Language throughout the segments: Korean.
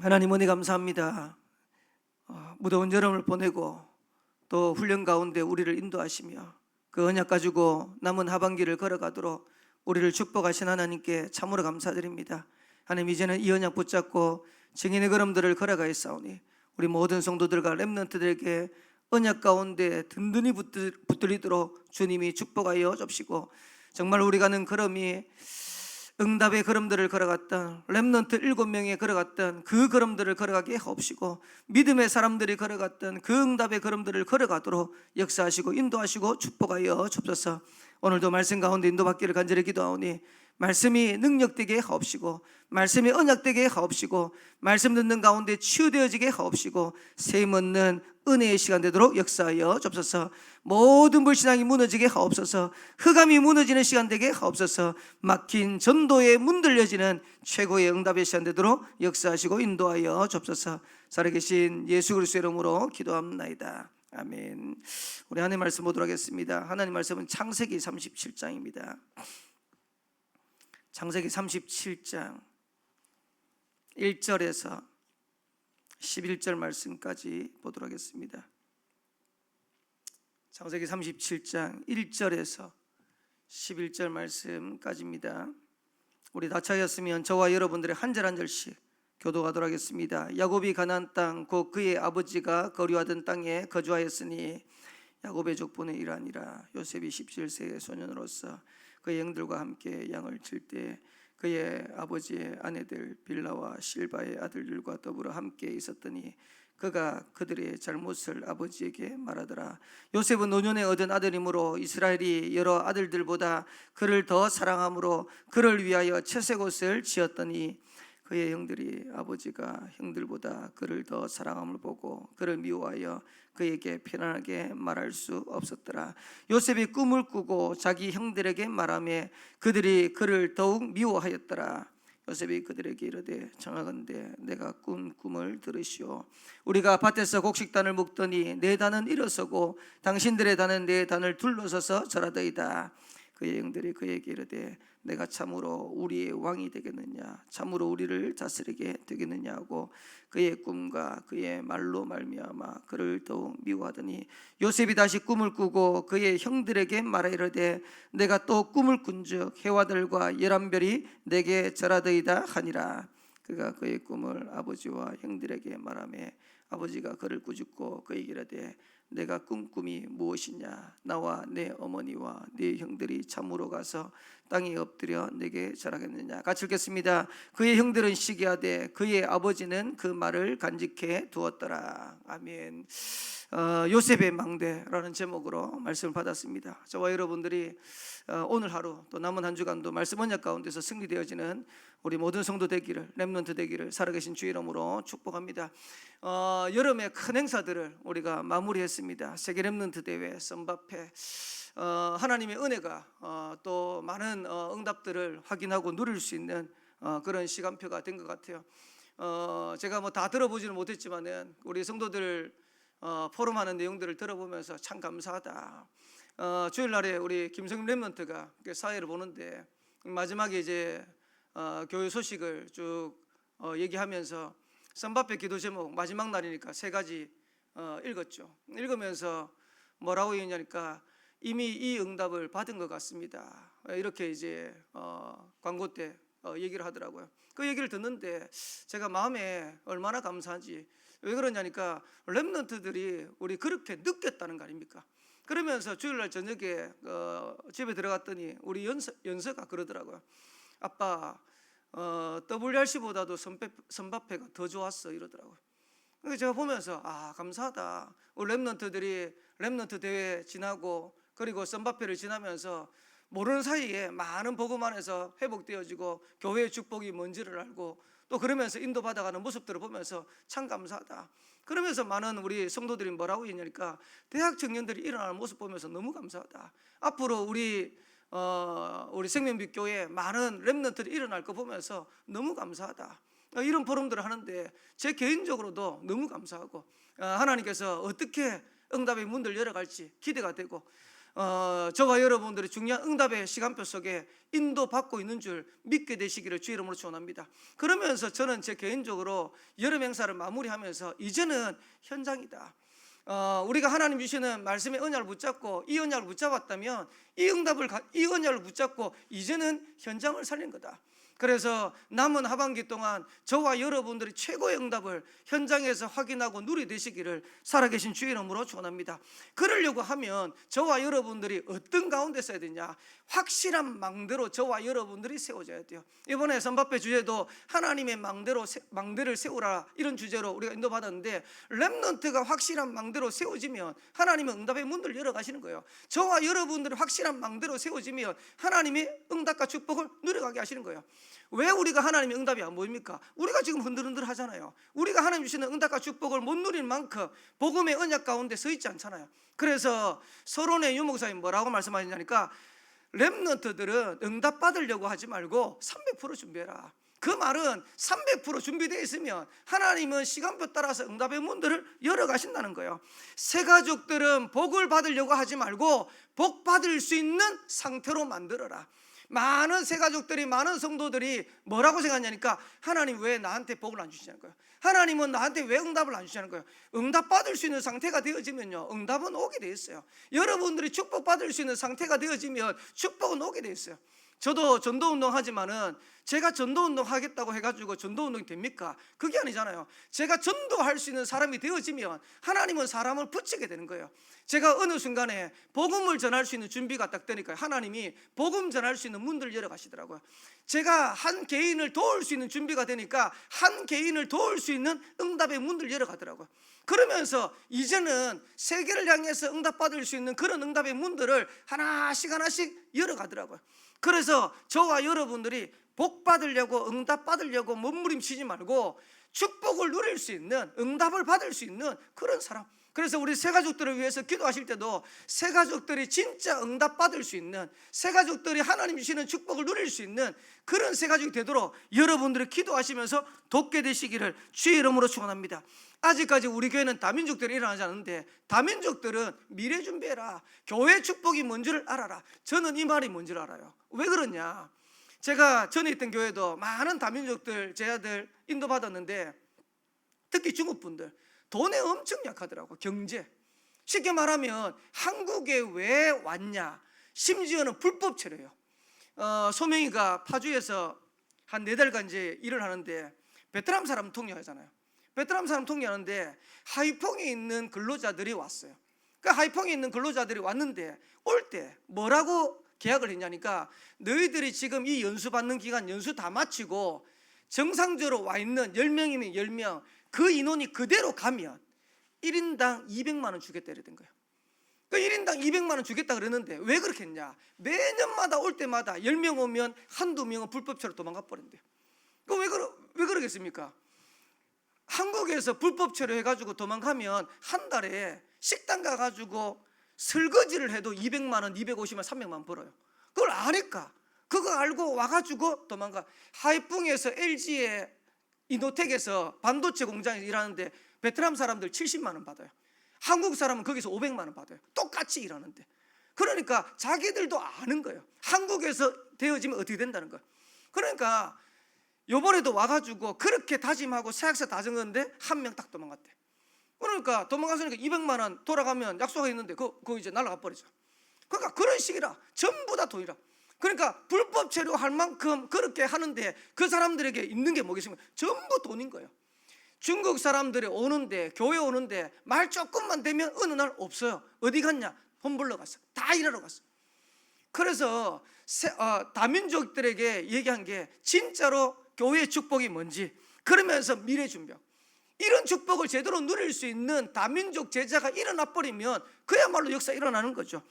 하나님 은혜 감사합니다. 무더운 여름을 보내고 또 훈련 가운데 우리를 인도하시며 그 언약 가지고 남은 하반기를 걸어가도록 우리를 축복하신 하나님께 참으로 감사드립니다. 하나님, 이제는 이 언약 붙잡고 증인의 걸음들을 걸어가있사오니 우리 모든 성도들과 렘넌트들에게 언약 가운데 든든히 붙들리도록 주님이 축복하여 줍시고, 정말 우리가 가는 걸음이 응답의 걸음들을 걸어갔던 렘넌트 7명이 걸어갔던 그 걸음들을 걸어가게 하옵시고, 믿음의 사람들이 걸어갔던 그 응답의 걸음들을 걸어가도록 역사하시고 인도하시고 축복하여 주옵소서. 오늘도 말씀 가운데 인도받기를 간절히 기도하오니 말씀이 능력되게 하옵시고, 말씀이 언약되게 하옵시고, 말씀 듣는 가운데 치유되어지게 하옵시고, 세임 얻는 은혜의 시간 되도록 역사하여 주옵소서. 모든 불신앙이 무너지게 하옵소서. 흑암이 무너지는 시간 되게 하옵소서. 막힌 전도에 문들려지는 최고의 응답의 시간 되도록 역사하시고 인도하여 주옵소서. 살아계신 예수 그리스도의 이름으로 기도합나이다. 아멘. 우리 하나님 말씀 보도록 하겠습니다. 하나님 말씀은 창세기 37장입니다. 창세기 37장 1절에서 11절 말씀까지 보도록 하겠습니다. 창세기 37장 1절에서 11절 말씀까지입니다. 우리 다 찾았으면 저와 여러분들의 한 절 한 절씩 교도하도록 하겠습니다. 야곱이 가나안 땅 곧 그의 아버지가 거류하던 땅에 거주하였으니 야곱의 족보는 이러하니라. 요셉이 17세의 소년으로서 그의 형들과 함께 양을 칠 때 그의 아버지의 아내들 빌라와 실바의 아들들과 더불어 함께 있었더니 그가 그들의 잘못을 아버지에게 말하더라. 요셉은 노년에 얻은 아들이므로 이스라엘이 여러 아들들보다 그를 더 사랑함으로 그를 위하여 채색옷을 지었더니 그의 형들이 아버지가 형들보다 그를 더 사랑함을 보고 그를 미워하여 그에게 편안하게 말할 수 없었더라. 요셉이 꿈을 꾸고 자기 형들에게 말하며 그들이 그를 더욱 미워하였더라. 요셉이 그들에게 이르되 청하건대 내가 꾼 꿈을 들으시오. 우리가 밭에서 곡식단을 묶더니 내 단은 일어서고 당신들의 단은 내 단을 둘러서서 절하더이다. 그의 형들이 그에게 이르되 내가 참으로 우리의 왕이 되겠느냐, 참으로 우리를 다스리게 되겠느냐 하고 그의 꿈과 그의 말로 말미암아 그를 더욱 미워하더니 요셉이 다시 꿈을 꾸고 그의 형들에게 말하 이르되 내가 또 꿈을 꾼즉 해와들과 11별이 내게 절하더이다 하니라. 그가 그의 꿈을 아버지와 형들에게 말하며 아버지가 그를 꾸짖고 그에게 이르되 내가 꾼 꿈이 무엇이냐, 나와 내 어머니와 네 형들이 참으로 가서 땅에 엎드려 내게 절하겠느냐. 같이 읽겠습니다. 그의 형들은 시기하되 그의 아버지는 그 말을 간직해 두었더라. 아멘. 요셉의 망대라는 제목으로 말씀을 받았습니다. 저와 여러분들이 오늘 하루 또 남은 한 주간도 말씀 언약 가운데서 승리되어지는 우리 모든 성도 되기를, 렘넌트 되기를 살아계신 주의 이름으로 축복합니다. 여름의 큰 행사들을 우리가 마무리했습니다. 세계 렘넌트 대회, 썸바페, 하나님의 은혜가 또 많은 응답들을 확인하고 누릴 수 있는 그런 시간표가 된 것 같아요. 제가 뭐 다 들어보지는 못했지만은 우리 성도들 포럼하는 내용들을 들어보면서 참 감사하다. 주일날에 우리 김성임 렘넌트가 사회를 보는데 마지막에 이제 교회 소식을 쭉 얘기하면서 썸바페 기도 제목 마지막 날이니까 3가지 읽었죠. 읽으면서 뭐라고 얘기하니까 이미 이 응답을 받은 것 같습니다. 이렇게 이제 광고 때 얘기를 하더라고요. 그 얘기를 듣는데 제가 마음에 얼마나 감사한지. 왜 그러냐니까 렘넌트들이 우리 그렇게 느꼈다는 거 아닙니까? 그러면서 주일날 저녁에 집에 들어갔더니 우리 연서가 그러더라고요. 아빠 WRC보다도 썸바페가 더 좋았어 이러더라고요. 그래서 제가 보면서 감사하다. 우리 렘넌트들이 렘넌트 대회 지나고 그리고 썸바페를 지나면서 모르는 사이에 많은 복음 안에서 회복되어지고 교회의 축복이 뭔지를 알고 또 그러면서 인도받아가는 모습들을 보면서 참 감사하다. 그러면서 많은 우리 성도들이 뭐라고 했냐니까 대학 청년들이 일어나는 모습 보면서 너무 감사하다. 앞으로 우리 생명빛교회 많은 렘넌트들이 일어날 거 보면서 너무 감사하다. 이런 포럼들을 하는데 제 개인적으로도 너무 감사하고 하나님께서 어떻게 응답의 문들 열어갈지 기대가 되고 저와 여러분들이 중요한 응답의 시간표 속에 인도받고 있는 줄 믿게 되시기를 주의 이름으로 축원합니다. 그러면서 저는 제 개인적으로 여름 행사를 마무리하면서 이제는 현장이다. 우리가 하나님 주시는 말씀의 언약을 붙잡고 이 언약을 붙잡았다면 이 언약을 붙잡고 이제는 현장을 살린 거다. 그래서 남은 하반기 동안 저와 여러분들이 최고의 응답을 현장에서 확인하고 누리 되시기를 살아계신 주의 이름으로 축원합니다. 그러려고 하면 저와 여러분들이 어떤 가운데 서야 되냐? 확실한 망대로 저와 여러분들이 세워져야 돼요. 이번에 선밥회 주제도 하나님의 망대를 세우라, 이런 주제로 우리가 인도받았는데, 렘넌트가 확실한 망대로 세워지면 하나님은 응답의 문들을 열어가시는 거예요. 저와 여러분들이 확실한 망대로 세워지면 하나님이 응답과 축복을 누려가게 하시는 거예요. 왜 우리가 하나님의 응답이 안 보입니까? 우리가 지금 흔들흔들 하잖아요. 우리가 하나님 주시는 응답과 축복을 못 누리는 만큼 복음의 언약 가운데 서 있지 않잖아요. 그래서 서론의 유목사님 뭐라고 말씀하시냐니까, 렘넌트들은 응답 받으려고 하지 말고 300% 준비해라. 그 말은 300% 준비되어 있으면 하나님은 시간표 따라서 응답의 문들을 열어가신다는 거예요. 새 가족들은 복을 받으려고 하지 말고 복 받을 수 있는 상태로 만들어라. 많은 새 가족들이, 많은 성도들이 뭐라고 생각하냐니까, 하나님 왜 나한테 복을 안 주시냐는 거예요. 하나님은 나한테 왜 응답을 안 주시냐는 거예요. 응답 받을 수 있는 상태가 되어지면요, 응답은 오게 되어 있어요. 여러분들이 축복 받을 수 있는 상태가 되어지면 축복은 오게 되어 있어요. 저도 전도운동 하지만은 제가 전도운동 하겠다고 해가지고 전도운동이 됩니까? 그게 아니잖아요. 제가 전도할 수 있는 사람이 되어지면 하나님은 사람을 붙이게 되는 거예요. 제가 어느 순간에 복음을 전할 수 있는 준비가 딱 되니까 하나님이 복음 전할 수 있는 문들을 열어가시더라고요. 제가 한 개인을 도울 수 있는 준비가 되니까 한 개인을 도울 수 있는 응답의 문들을 열어가더라고요. 그러면서 이제는 세계를 향해서 응답받을 수 있는 그런 응답의 문들을 하나씩 열어가더라고요. 그래서 저와 여러분들이 복 받으려고, 응답 받으려고 몸부림치지 말고 축복을 누릴 수 있는, 응답을 받을 수 있는 그런 사람. 그래서 우리 새 가족들을 위해서 기도하실 때도 새 가족들이 진짜 응답 받을 수 있는, 새 가족들이 하나님 주시는 축복을 누릴 수 있는 그런 새 가족이 되도록 여러분들이 기도하시면서 돕게 되시기를 주의 이름으로 축원합니다. 아직까지 우리 교회는 다민족들이 일어나지 않는데, 다민족들은 미래 준비해라. 교회 축복이 뭔 줄 알아라. 저는 이 말이 뭔 줄 알아요. 왜 그러냐? 제가 전에 있던 교회도 많은 다민족들, 제 아들 인도받았는데, 특히 중국분들 돈에 엄청 약하더라고. 경제. 쉽게 말하면 한국에 왜 왔냐, 심지어는 불법 체류예요. 소명이가 파주에서 한 4달간 이제 일을 하는데, 베트남 사람 통역하잖아요. 베트남 사람 통역하는데 하이퐁에 있는 근로자들이 왔어요. 그 하이퐁에 있는 근로자들이 왔는데, 올 때 뭐라고 계약을 했냐니까, 너희들이 지금 이 연수 받는 기간 연수 다 마치고 정상적으로 와 있는 10명이면 10명, 그 인원이 그대로 가면 1인당 200만 원 주겠다 이랬던 거예요. 그 1인당 200만 원 주겠다 그랬는데, 왜 그렇게 했냐? 매년마다 올 때마다 10명 오면 한두 명은 불법체로 도망가 버린대요. 그 왜 그러겠습니까? 한국에서 불법체로 해가지고 도망가면 한 달에 식당 가가지고 설거지를 해도 200만 원, 250만 원, 300만 원 벌어요. 그걸 아니까, 그거 알고 와가지고 도망가. 하이풍에서 LG의 이노텍에서 반도체 공장에서 일하는데 베트남 사람들 70만 원 받아요. 한국 사람은 거기서 500만 원 받아요. 똑같이 일하는데. 그러니까 자기들도 아는 거예요. 한국에서 되어지면 어떻게 된다는 거예요. 그러니까 요번에도 와가지고 그렇게 다짐하고 세학서 다 적었는데 한 명 딱 도망갔대. 그러니까 도망갔으니까 200만 원 돌아가면 약속했는데 그거 이제 날아가 버리죠. 그러니까 그런 식이라, 전부 다 돈이라. 그러니까 불법 체류할 만큼 그렇게 하는데 그 사람들에게 있는 게 뭐겠습니까? 전부 돈인 거예요. 중국 사람들이 오는데, 교회 오는데 말 조금만 되면 어느 날 없어요. 어디 갔냐? 돈 벌러 갔어. 다 일하러 갔어. 그래서 다민족들에게 얘기한 게 진짜로 교회의 축복이 뭔지, 그러면서 미래 준비, 이런 축복을 제대로 누릴 수 있는 다민족 제자가 일어나 버리면 그야말로 역사 일어나는 거죠.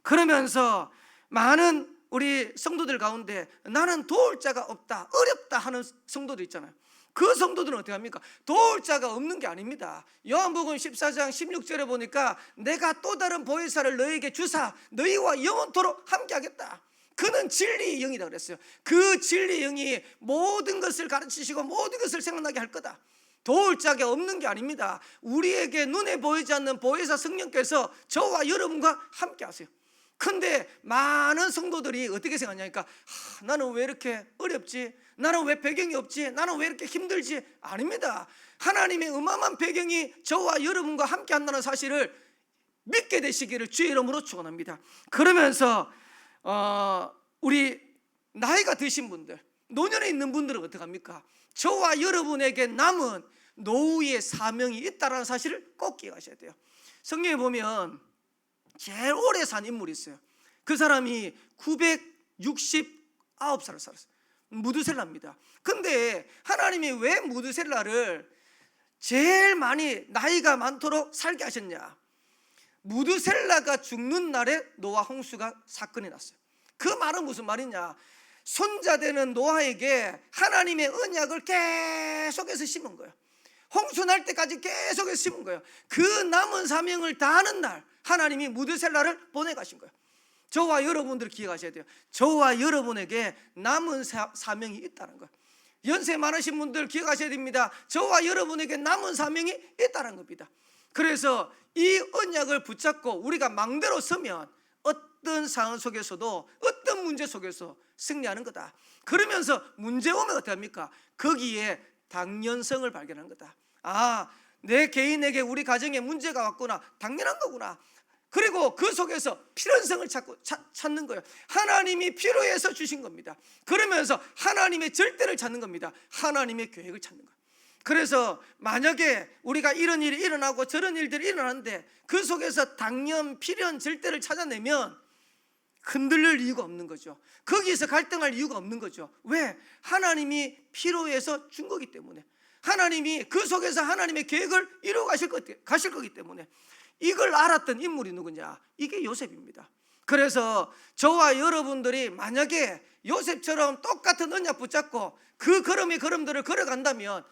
그러면서 많은 우리 성도들 가운데 나는 도울 자가 없다, 어렵다 하는 성도들 있잖아요. 그 성도들은 어떻게 합니까? 도울 자가 없는 게 아닙니다. 요한복음 14장 16절에 보니까 내가 또 다른 보혜사를 너희에게 주사 너희와 영원토록 함께하겠다. 그는 진리의 영이다 그랬어요. 그 진리의 영이 모든 것을 가르치시고 모든 것을 생각나게 할 거다. 도울 자가 없는 게 아닙니다. 우리에게 눈에 보이지 않는 보혜사 성령께서 저와 여러분과 함께 하세요. 근데 많은 성도들이 어떻게 생각하냐니까, 나는 왜 이렇게 어렵지? 나는 왜 배경이 없지? 나는 왜 이렇게 힘들지? 아닙니다. 하나님의 어마어마한 배경이 저와 여러분과 함께 한다는 사실을 믿게 되시기를 주의 이름으로 축원합니다. 그러면서 우리 나이가 드신 분들, 노년에 있는 분들은 어떡합니까? 저와 여러분에게 남은 노후의 사명이 있다는 사실을 꼭 기억하셔야 돼요. 성경에 보면 제일 오래 산 인물이 있어요. 그 사람이 969살을 살았어요. 무드셀라입니다. 근데 하나님이 왜 무드셀라를 제일 많이 나이가 많도록 살게 하셨냐? 무드셀라가 죽는 날에 노아 홍수가 사건이 났어요. 그 말은 무슨 말이냐? 손자되는 노아에게 하나님의 언약을 계속해서 심은 거예요. 홍수 날 때까지 계속해서 심은 거예요. 그 남은 사명을 다하는 날 하나님이 무드셀라를 보내가신 거예요. 저와 여러분들 기억하셔야 돼요. 저와 여러분에게 남은 사명이 있다는 거예요. 연세 많으신 분들 기억하셔야 됩니다. 저와 여러분에게 남은 사명이 있다는 겁니다. 그래서 이 언약을 붙잡고 우리가 망대로 서면 어떤 상황 속에서도 어떤 문제 속에서 승리하는 거다. 그러면서 문제 오면 어떻게 합니까? 거기에 당연성을 발견하는 거다. 내 개인에게 우리 가정에 문제가 왔구나. 당연한 거구나. 그리고 그 속에서 필연성을 찾는 거예요. 하나님이 필요해서 주신 겁니다. 그러면서 하나님의 절대를 찾는 겁니다. 하나님의 계획을 찾는 거예요. 그래서 만약에 우리가 이런 일이 일어나고 저런 일들이 일어나는데 그 속에서 당연, 필연, 절대를 찾아내면 흔들릴 이유가 없는 거죠. 거기에서 갈등할 이유가 없는 거죠. 왜? 하나님이 필요해서 준 거기 때문에, 하나님이 그 속에서 하나님의 계획을 이루어 가실 거기 때문에. 이걸 알았던 인물이 누구냐? 이게 요셉입니다. 그래서 저와 여러분들이 만약에 요셉처럼 똑같은 언약 붙잡고 그 걸음의 걸음들을 걸어간다면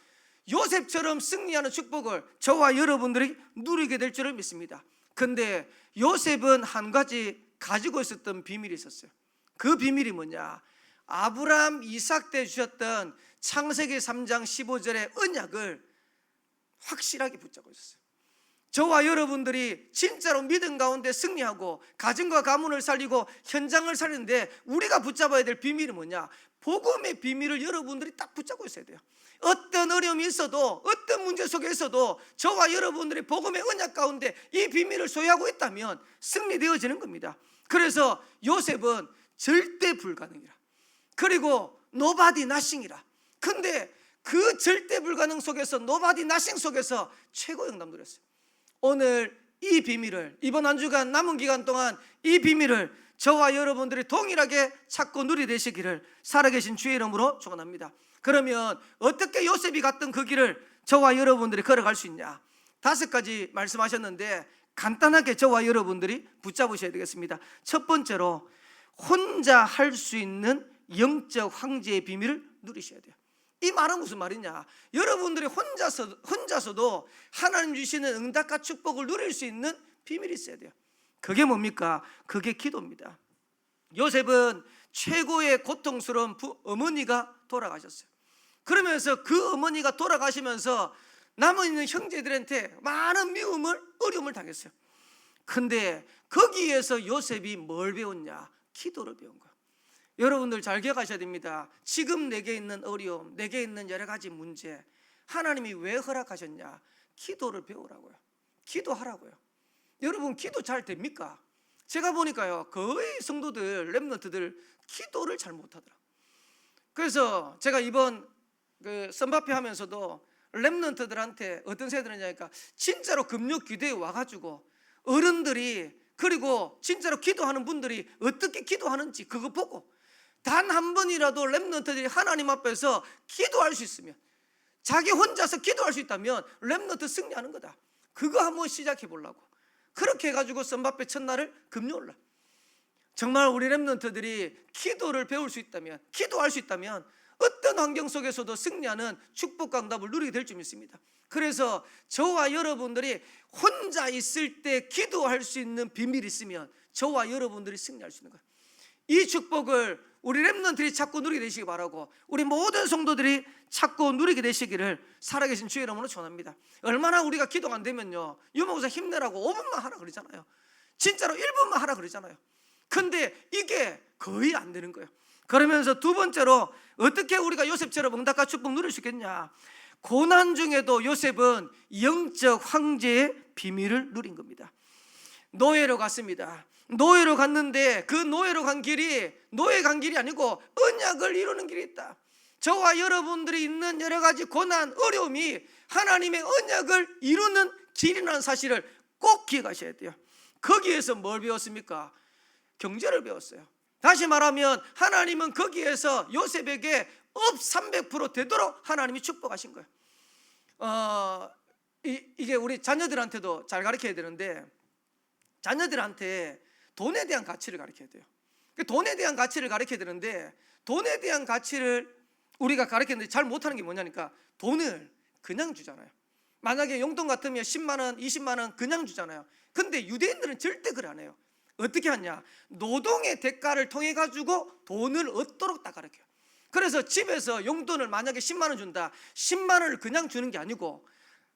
요셉처럼 승리하는 축복을 저와 여러분들이 누리게 될 줄을 믿습니다. 근데 요셉은 한 가지 가지고 있었던 비밀이 있었어요. 그 비밀이 뭐냐? 아브라함, 이삭 때 주셨던 창세기 3장 15절의 언약을 확실하게 붙잡고 있었어요. 저와 여러분들이 진짜로 믿음 가운데 승리하고 가정과 가문을 살리고 현장을 살리는데 우리가 붙잡아야 될 비밀이 뭐냐? 복음의 비밀을 여러분들이 딱 붙잡고 있어야 돼요. 어떤 어려움이 있어도, 어떤 문제 속에 있어도 저와 여러분들이 복음의 언약 가운데 이 비밀을 소유하고 있다면 승리되어지는 겁니다. 그래서 요셉은 절대 불가능이라, 그리고 nobody nothing이라. 근데 그 절대 불가능 속에서, nobody nothing 속에서 최고 영감 누렸어요. 오늘 이 비밀을, 이번 한 주간 남은 기간 동안 이 비밀을 저와 여러분들이 동일하게 찾고 누리되시기를 살아계신 주의 이름으로 축원합니다. 그러면 어떻게 요셉이 갔던 그 길을 저와 여러분들이 걸어갈 수 있냐? 5가지 말씀하셨는데 간단하게 저와 여러분들이 붙잡으셔야 되겠습니다. 첫 번째로, 혼자 할 수 있는 영적 황제의 비밀을 누리셔야 돼요. 이 말은 무슨 말이냐? 여러분들이 혼자서도 하나님 주시는 응답과 축복을 누릴 수 있는 비밀이 있어야 돼요. 그게 뭡니까? 그게 기도입니다. 요셉은 최고의 고통스러운 어머니가 돌아가셨어요. 그러면서 그 어머니가 돌아가시면서 남아있는 형제들한테 많은 미움을, 어려움을 당했어요. 근데 거기에서 요셉이 뭘 배웠냐? 기도를 배운 거예요. 여러분들 잘 기억하셔야 됩니다. 지금 내게 있는 어려움, 내게 있는 여러 가지 문제, 하나님이 왜 허락하셨냐? 기도를 배우라고요. 기도하라고요. 여러분, 기도 잘 됩니까? 제가 보니까요, 거의 성도들, 렘넌트들 기도를 잘 못하더라. 그래서 제가 이번 선발표 하면서도 렘넌트들한테 어떤 세대들이냐니까, 진짜로 금요 기도에 와가지고 어른들이, 그리고 진짜로 기도하는 분들이 어떻게 기도하는지 그거 보고 단 한 번이라도 렘넌트들이 하나님 앞에서 기도할 수 있으면, 자기 혼자서 기도할 수 있다면 렘넌트 승리하는 거다. 그거 한번 시작해 보려고 그렇게 해가지고 선발표 첫날을 금요일날, 정말 우리 렘넌트들이 기도를 배울 수 있다면, 기도할 수 있다면 어떤 환경 속에서도 승리하는 축복과 응답을 누리게 될 줄 믿습니다. 그래서 저와 여러분들이 혼자 있을 때 기도할 수 있는 비밀이 있으면 저와 여러분들이 승리할 수 있는 거예요. 이 축복을 우리 렘넌트들이 찾고 누리게 되시기 바라고, 우리 모든 성도들이 찾고 누리게 되시기를 살아계신 주의 이름으로 축원합니다. 얼마나 우리가 기도가 안 되면요, 유목사 힘내라고 5분만 하라 그러잖아요. 진짜로 1분만 하라 그러잖아요. 근데 이게 거의 안 되는 거예요. 그러면서 두 번째로 어떻게 우리가 요셉처럼 응답과 축복 누릴 수 있겠냐? 고난 중에도 요셉은 영적 황제의 비밀을 누린 겁니다. 노예로 갔습니다. 노예로 갔는데 그 노예로 간 길이 노예 간 길이 아니고 언약을 이루는 길이 있다. 저와 여러분들이 있는 여러 가지 고난, 어려움이 하나님의 언약을 이루는 길이라는 사실을 꼭 기억하셔야 돼요. 거기에서 뭘 배웠습니까? 경제를 배웠어요. 다시 말하면 하나님은 거기에서 요셉에게 업 300% 되도록 하나님이 축복하신 거예요. 이게 우리 자녀들한테도 잘 가르쳐야 되는데, 자녀들한테 돈에 대한 가치를 가르쳐야 돼요. 돈에 대한 가치를 가르쳐야 되는데, 돈에 대한 가치를 우리가 가르쳤는데 잘 못하는 게 뭐냐니까, 돈을 그냥 주잖아요. 만약에 용돈 같으면 10만 원, 20만 원 그냥 주잖아요. 근데 유대인들은 절대 그걸 안 해요. 어떻게 하냐? 노동의 대가를 통해 가지고 돈을 얻도록 딱 가르쳐요. 그래서 집에서 용돈을 만약에 10만 원 준다, 10만 원을 그냥 주는 게 아니고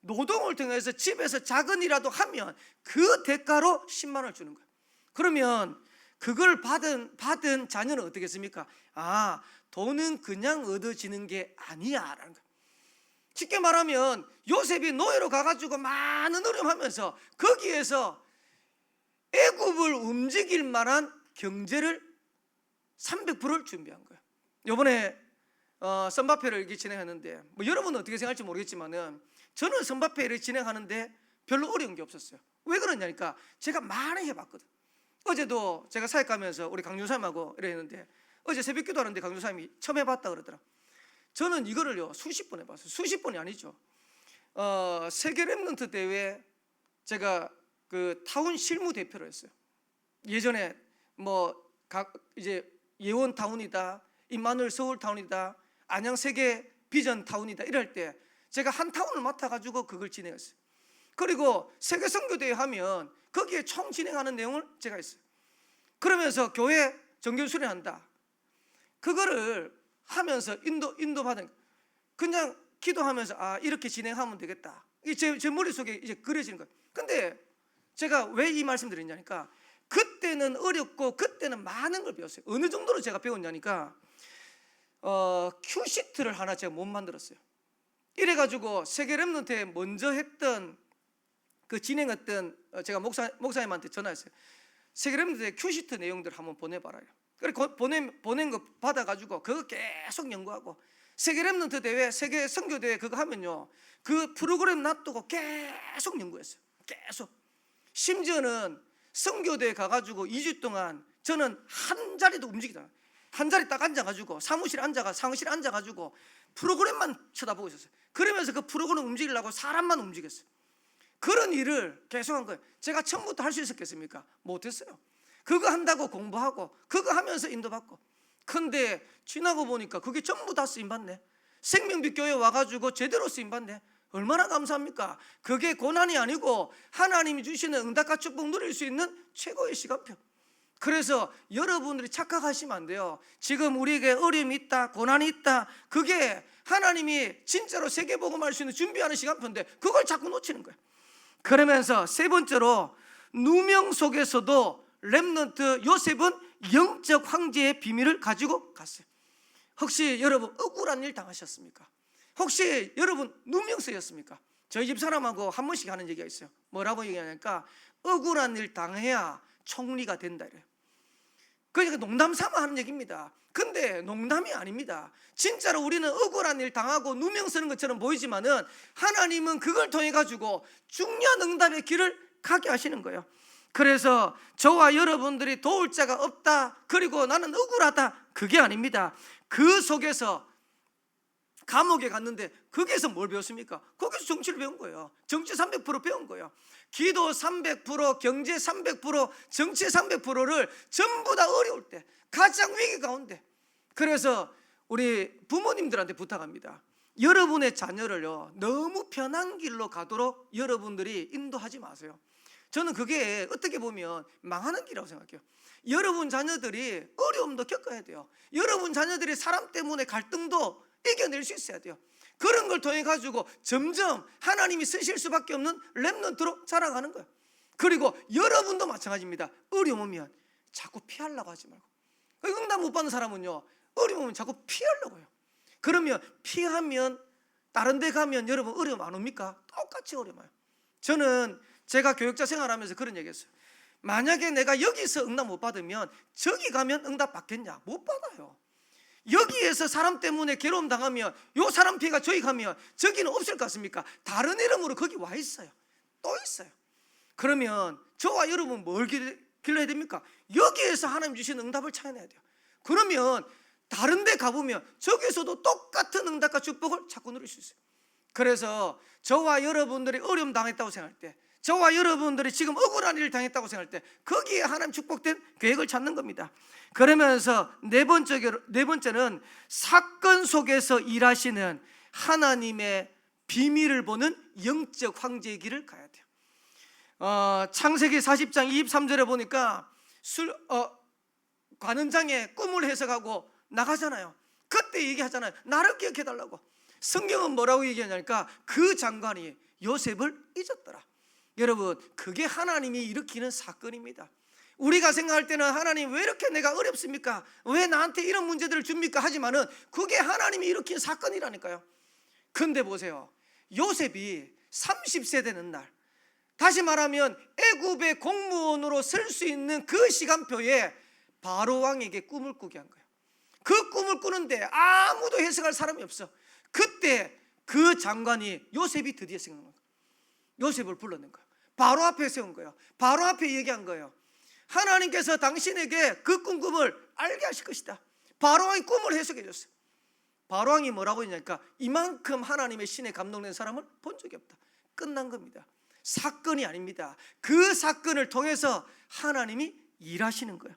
노동을 통해서 집에서 작은 일이라도 하면 그 대가로 10만 원을 주는 거예요. 그러면 그걸 받은 자녀는 어떻겠습니까? 아, 돈은 그냥 얻어지는 게 아니야 라는 거예요. 쉽게 말하면 요셉이 노예로 가가지고 많은 어려움하면서 거기에서 애굽을 움직일 만한 경제를 300%를 준비한 거예요. 이번에 선바페를 진행하는데 뭐 여러분은 어떻게 생각할지 모르겠지만은 저는 선바페를 진행하는데 별로 어려운 게 없었어요. 왜 그러냐니까 제가 많이 해봤거든. 어제도 제가 사역 가면서 우리 강준사님하고 이랬는데 어제 새벽 기도하는데 강준사님이 처음 해봤다 그러더라. 저는 이거를요 수십 번 해봤어요. 수십 번이 아니죠. 세계 랩런트 대회 제가 그 타운 실무 대표로 했어요. 예전에 뭐 이제 예원 타운이다, 임마누엘 서울 타운이다, 안양 세계 비전 타운이다 이럴 때 제가 한 타운을 맡아가지고 그걸 진행했어요. 그리고 세계 선교대회 하면 거기에 총 진행하는 내용을 제가 했어요. 그러면서 교회 정규 수련한다. 그거를 하면서 인도 받은 그냥 기도하면서 아 이렇게 진행하면 되겠다. 이게 제 머릿속에 이제 그려지는 거예요. 근데 제가 왜 이 말씀 드리냐니까 그때는 어렵고 그때는 많은 걸 배웠어요. 어느 정도로 제가 배웠냐니까 큐시트를 하나 제가 못 만들었어요. 이래가지고 세계 랩런트에 먼저 했던 그 진행했던 제가 목사님한테 전화했어요. 세계 랩런트의 큐시트 내용들 한번 보내봐라요. 그래서 보낸 거 받아가지고 그거 계속 연구하고 세계 랩런트 대회, 세계 선교 대회 그거 하면요 그 프로그램 놔두고 계속 연구했어요. 계속. 심지어는 선교대에 가가지고 2주 동안 저는 한 자리도 움직이지 않아요. 한 자리 딱 앉아가지고 사무실에 앉아가지고 프로그램만 쳐다보고 있었어요. 그러면서 그 프로그램 움직이려고 사람만 움직였어요. 그런 일을 계속한 거예요. 제가 처음부터 할 수 있었겠습니까? 못했어요. 그거 한다고 공부하고 그거 하면서 인도받고. 근데 지나고 보니까 그게 전부 다 쓰임받네. 생명빛 교회 와가지고 제대로 쓰임받네. 얼마나 감사합니까? 그게 고난이 아니고 하나님이 주시는 응답과 축복 누릴 수 있는 최고의 시간표. 그래서 여러분들이 착각하시면 안 돼요. 지금 우리에게 어려움이 있다, 고난이 있다, 그게 하나님이 진짜로 세계복음할 수 있는 준비하는 시간표인데 그걸 자꾸 놓치는 거예요. 그러면서 세 번째로 누명 속에서도 렘넌트 요셉은 영적 황제의 비밀을 가지고 갔어요. 혹시 여러분 억울한 일 당하셨습니까? 혹시 여러분 누명 쓰였습니까? 저희 집 사람하고 한 번씩 하는 얘기가 있어요. 뭐라고 얘기하냐니까 억울한 일 당해야 총리가 된다 이래요. 그러니까 농담 삼아 하는 얘기입니다. 근데 농담이 아닙니다. 진짜로 우리는 억울한 일 당하고 누명 쓰는 것처럼 보이지만은 하나님은 그걸 통해 가지고 중요한 응답의 길을 가게 하시는 거예요. 그래서 저와 여러분들이 도울 자가 없다, 그리고 나는 억울하다, 그게 아닙니다. 그 속에서 감옥에 갔는데 거기에서 뭘 배웠습니까? 거기서 정치를 배운 거예요. 정치 300% 배운 거예요. 기도 300%, 경제 300%, 정치 300%를 전부 다 어려울 때, 가장 위기 가운데. 그래서 우리 부모님들한테 부탁합니다. 여러분의 자녀를요 너무 편한 길로 가도록 여러분들이 인도하지 마세요. 저는 그게 어떻게 보면 망하는 길이라고 생각해요. 여러분 자녀들이 어려움도 겪어야 돼요. 여러분 자녀들이 사람 때문에 갈등도 이겨낼 수 있어야 돼요. 그런 걸 통해 가지고 점점 하나님이 쓰실 수밖에 없는 렘넌트로 자라가는 거예요. 그리고 여러분도 마찬가지입니다. 어려움 오면 자꾸 피하려고 하지 말고. 응답 못 받는 사람은요, 어려우면 자꾸 피하려고 해요. 그러면 피하면 다른 데 가면 여러분 어려움 안 옵니까? 똑같이 어려워요. 저는 제가 교육자 생활하면서 그런 얘기했어요. 만약에 내가 여기서 응답 못 받으면 저기 가면 응답 받겠냐? 못 받아요. 여기에서 사람 때문에 괴로움 당하면 요 사람 피해가 저기 가면 저기는 없을 것 같습니까? 다른 이름으로 거기 와 있어요. 또 있어요. 그러면 저와 여러분 뭘 길러야 됩니까? 여기에서 하나님 주신 응답을 찾아내야 돼요. 그러면 다른 데 가보면 저기서도 똑같은 응답과 축복을 자꾸 누릴 수 있어요. 그래서 저와 여러분들이 어려움 당했다고 생각할 때, 저와 여러분들이 지금 억울한 일을 당했다고 생각할 때 거기에 하나님 축복된 계획을 찾는 겁니다. 그러면서 네 번째는 사건 속에서 일하시는 하나님의 비밀을 보는 영적 황제의 길을 가야 돼요. 창세기 40장 23절에 보니까 관원장의 꿈을 해석하고 나가잖아요. 그때 얘기하잖아요. 나를 기억해달라고. 성경은 뭐라고 얘기하냐니까 그 장관이 요셉을 잊었더라. 여러분, 그게 하나님이 일으키는 사건입니다. 우리가 생각할 때는 하나님 왜 이렇게 내가 어렵습니까? 왜 나한테 이런 문제들을 줍니까? 하지만은 그게 하나님이 일으킨 사건이라니까요. 근데 보세요, 요셉이 30세 되는 날, 다시 말하면 애굽의 공무원으로 쓸 수 있는 그 시간표에 바로 왕에게 꿈을 꾸게 한 거예요. 그 꿈을 꾸는데 아무도 해석할 사람이 없어. 그때 그 장관이 요셉이 드디어 생각난 거예요. 요셉을 불러낸 거예요. 바로 앞에 세운 거예요. 바로 앞에 얘기한 거예요. 하나님께서 당신에게 그 꿈을 알게 하실 것이다. 바로왕이 꿈을 해석해 줬어요. 바로왕이 뭐라고 했냐니까 이만큼 하나님의 신에 감동된 사람을 본 적이 없다. 끝난 겁니다. 사건이 아닙니다. 그 사건을 통해서 하나님이 일하시는 거예요.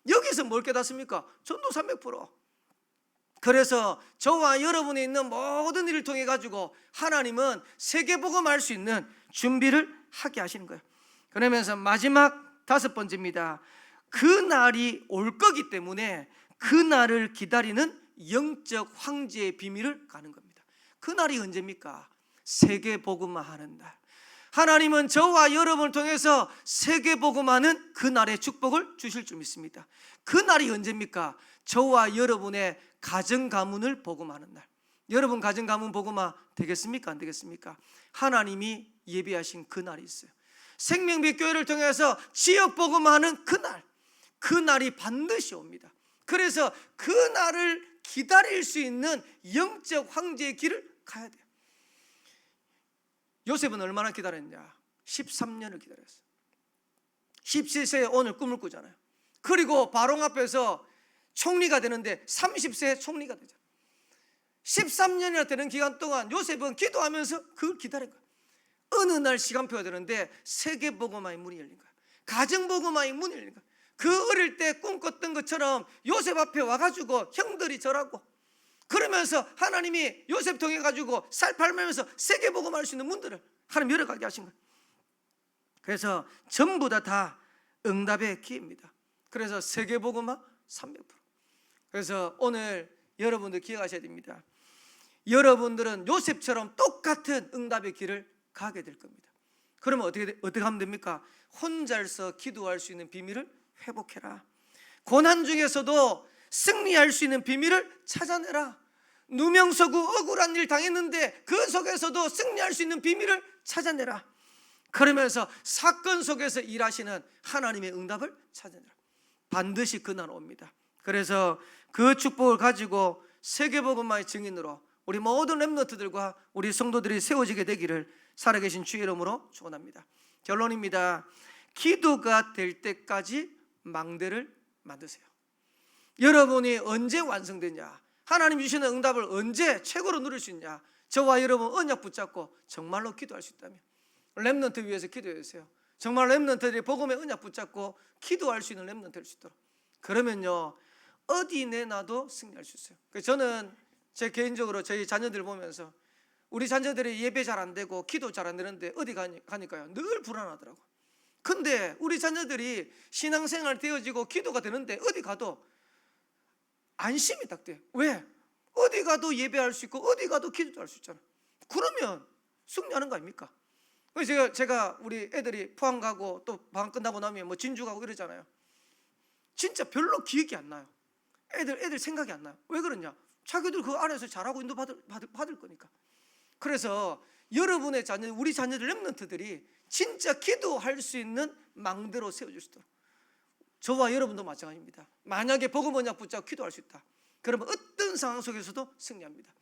여기서 뭘 깨닫습니까? 전도 300%. 그래서 저와 여러분이 있는 모든 일을 통해 가지고 하나님은 세계복음할 수 있는 준비를 하게 하시는 거예요. 그러면서 마지막 5번째입니다. 그 날이 올 거기 때문에 그 날을 기다리는 영적 황제의 비밀을 가는 겁니다. 그 날이 언제입니까? 세계복음화하는 날. 하나님은 저와 여러분을 통해서 세계복음하는 그 날의 축복을 주실 줄 믿습니다. 그 날이 언제입니까? 저와 여러분의 가정 가문을 복음하는 날. 여러분 가정 가문 복음화 되겠습니까? 안 되겠습니까? 하나님이 예비하신 그 날이 있어요. 생명빛 교회를 통해서 지역 복음하는 그 날, 그 날이 반드시 옵니다. 그래서 그 날을 기다릴 수 있는 영적 황제의 길을 가야 돼요. 요셉은 얼마나 기다렸냐? 13년을 기다렸어요. 17세에 오늘 꿈을 꾸잖아요. 그리고 바로 앞에서 총리가 되는데 30세에 총리가 되잖아요. 13년이나 되는 기간 동안 요셉은 기도하면서 그걸 기다린 거예요. 어느 날 시간표가 되는데 세계복음화의 문이 열린 거예요. 가정복음화의 문이 열린 거예요. 그 어릴 때 꿈꿨던 것처럼 요셉 앞에 와가지고 형들이 절하고 그러면서 하나님이 요셉 통해 가지고 살 팔면서 세계복음할 수 있는 문들을 하나님 열어가게 하신 거예요. 그래서 전부 다 응답의 기회입니다. 그래서 세계복음화 300%. 그래서 오늘 여러분들 기억하셔야 됩니다. 여러분들은 요셉처럼 똑같은 응답의 길을 가게 될 겁니다. 그러면 어떻게 하면 됩니까? 혼자서 기도할 수 있는 비밀을 회복해라. 고난 중에서도 승리할 수 있는 비밀을 찾아내라. 누명서고 억울한 일 당했는데 그 속에서도 승리할 수 있는 비밀을 찾아내라. 그러면서 사건 속에서 일하시는 하나님의 응답을 찾아내라. 반드시 그날 옵니다. 그래서 그 축복을 가지고 세계복음화의 증인으로 우리 모든 렘넌트들과 우리 성도들이 세워지게 되기를 살아계신 주의 이름으로 축원합니다. 결론입니다. 기도가 될 때까지 망대를 만드세요. 여러분이 언제 완성되냐? 하나님 주시는 응답을 언제 최고로 누릴 수 있냐? 저와 여러분 언약 붙잡고 정말로 기도할 수 있다면 렘넌트 위해서 기도해 주세요. 정말 렘넌트들이 복음의 언약 붙잡고 기도할 수 있는 렘넌트 될 수 있도록. 그러면요 어디 내놔도 승리할 수 있어요. 저는 제 개인적으로 저희 자녀들 보면서 우리 자녀들이 예배 잘 안 되고 기도 잘 안 되는데 어디 가니까요 늘 불안하더라고. 근데 우리 자녀들이 신앙생활 되어지고 기도가 되는데 어디 가도 안심이 딱 돼요. 왜? 어디 가도 예배할 수 있고 어디 가도 기도도 할 수 있잖아. 그러면 승리하는 거 아닙니까? 제가 우리 애들이 포항 가고 또 방학 끝나고 나면 뭐 진주 가고 이러잖아요. 진짜 별로 기억이 안 나요. 애들 생각이 안 나요. 왜 그러냐? 자기들 그 안에서 잘하고 인도받을 거니까. 그래서 여러분의 자녀, 우리 자녀들 렘넌트들이 진짜 기도할 수 있는 망대로 세워줄 수 있도록, 저와 여러분도 마찬가지입니다. 만약에 복음 언약 붙잡고 기도할 수 있다, 그러면 어떤 상황 속에서도 승리합니다.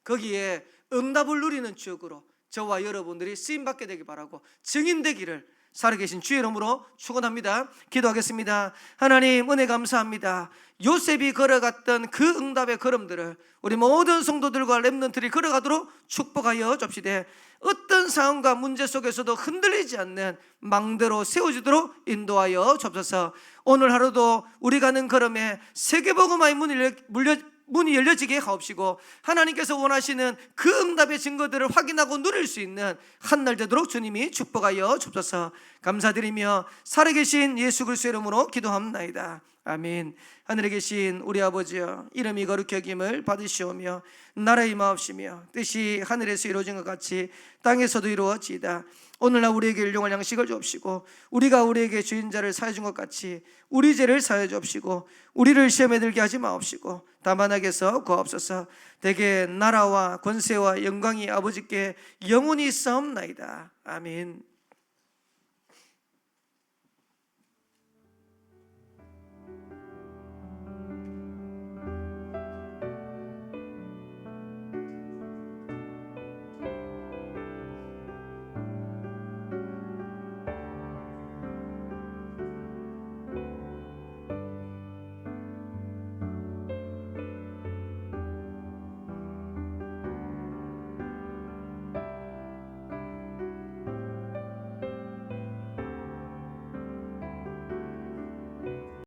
거기에 응답을 누리는 추억으로 저와 여러분들이 쓰임받게 되기 바라고, 증인되기를 살아계신 주의 이름으로 축원합니다. 기도하겠습니다. 하나님, 은혜 감사합니다. 요셉이 걸어갔던 그 응답의 걸음들을 우리 모든 성도들과 렘넌트들이 걸어가도록 축복하여 줍시되, 어떤 상황과 문제 속에서도 흔들리지 않는 망대로 세워지도록 인도하여 줍소서. 오늘 하루도 우리 가는 걸음에 세계복음화의 문이 열려지게 하옵시고, 하나님께서 원하시는 그 응답의 증거들을 확인하고 누릴 수 있는 한 날 되도록 주님이 축복하여 줍소서. 감사드리며 살아계신 예수 그리스도의 이름으로 기도합나이다. 아멘. 하늘에 계신 우리 아버지여, 이름이 거룩히 여김을 받으시오며 나라의 임하옵시며 뜻이 하늘에서 이루어진 것 같이 땅에서도 이루어지이다. 오늘날 우리에게 일용할 양식을 주옵시고, 우리가 우리에게 주인자를 사해 준 것 같이 우리 죄를 사해 주옵시고, 우리를 시험에 들게 하지 마옵시고 다만 악에서 구하옵소서. 대개 나라와 권세와 영광이 아버지께 영원히 있사옵나이다. 아멘.